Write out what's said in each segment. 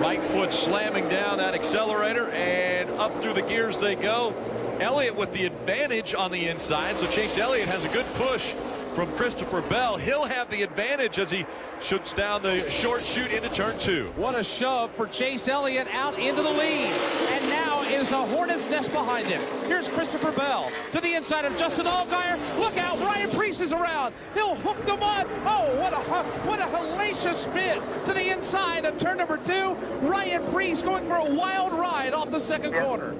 Right foot slamming down that accelerator, and up through the gears they go. Elliott with the advantage on the inside, so Chase Elliott has a good push from Christopher Bell. He'll have the advantage as he shoots down the short chute into turn 2. What a shove for Chase Elliott out into the lead. And now is a hornet's nest behind him. Here's Christopher Bell to the inside of Justin Allgaier. Look out, Ryan Preece is around. He'll hook the mud. Oh, what a hellacious spin to the inside of turn number 2. Ryan Preece going for a wild ride off the second corner.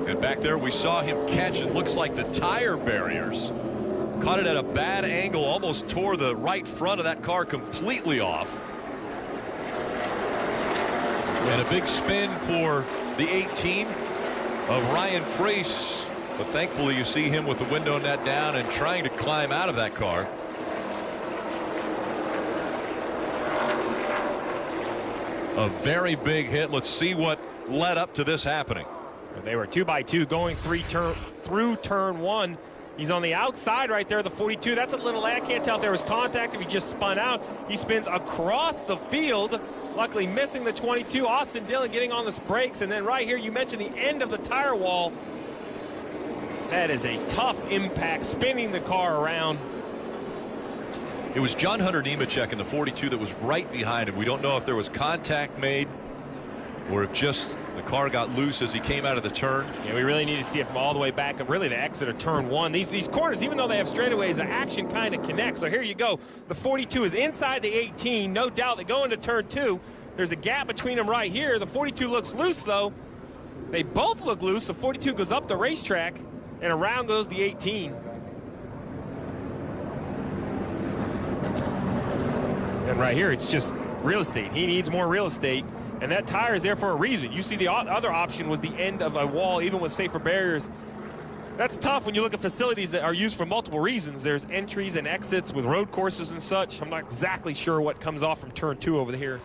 And back there we saw him catch, it looks like the tire barriers. Caught it at a bad angle, almost tore the right front of that car completely off. And a big spin for the 18 of Ryan Preece. But thankfully you see him with the window net down and trying to climb out of that car. A very big hit. Let's see what led up to this happening. They were 2x2 going through turn 1. He's on the outside right there, the 42. That's a little, I can't tell if there was contact, if he just spun out. He spins across the field, luckily missing the 22. Austin Dillon getting on the brakes, and then right here, you mentioned the end of the tire wall. That is a tough impact, spinning the car around. It was John Hunter Nemechek in the 42 that was right behind him. We don't know if there was contact made or if just the car got loose as he came out of the turn. Yeah, we really need to see it from all the way back and really the exit of turn 1. These corners, even though they have straightaways, the action kind of connects. So here you go. The 42 is inside the 18. No doubt they go into turn 2. There's a gap between them right here. The 42 looks loose, though. They both look loose. The 42 goes up the racetrack, and around goes the 18. And right here, it's just real estate. He needs more real estate. And that tire is there for a reason. You see the other option was the end of a wall, even with safer barriers. That's tough when you look at facilities that are used for multiple reasons. There's entries and exits with road courses and such. I'm not exactly sure what comes off from turn 2 over here.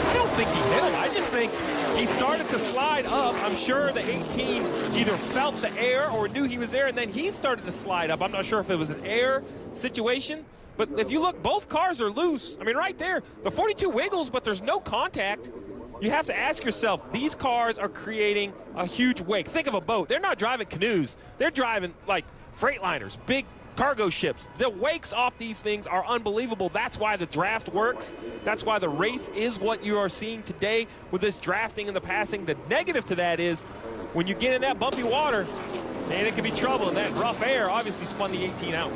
I don't think he hit him. I just think he started to slide up. I'm sure the 18 either felt the air or knew he was there, and then he started to slide up. I'm not sure if it was an air situation. But if you look, both cars are loose. I mean, right there, the 42 wiggles, but there's no contact. You have to ask yourself, these cars are creating a huge wake. Think of a boat. They're not driving canoes. They're driving, like, freightliners, big cargo ships. The wakes off these things are unbelievable. That's why the draft works. That's why the race is what you are seeing today with this drafting and the passing. The negative to that is when you get in that bumpy water, man, it can be trouble. And that rough air obviously spun the 18 out.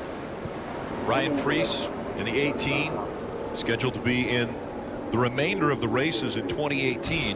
Ryan Preece in the 18, scheduled to be in the remainder of the races in 2018.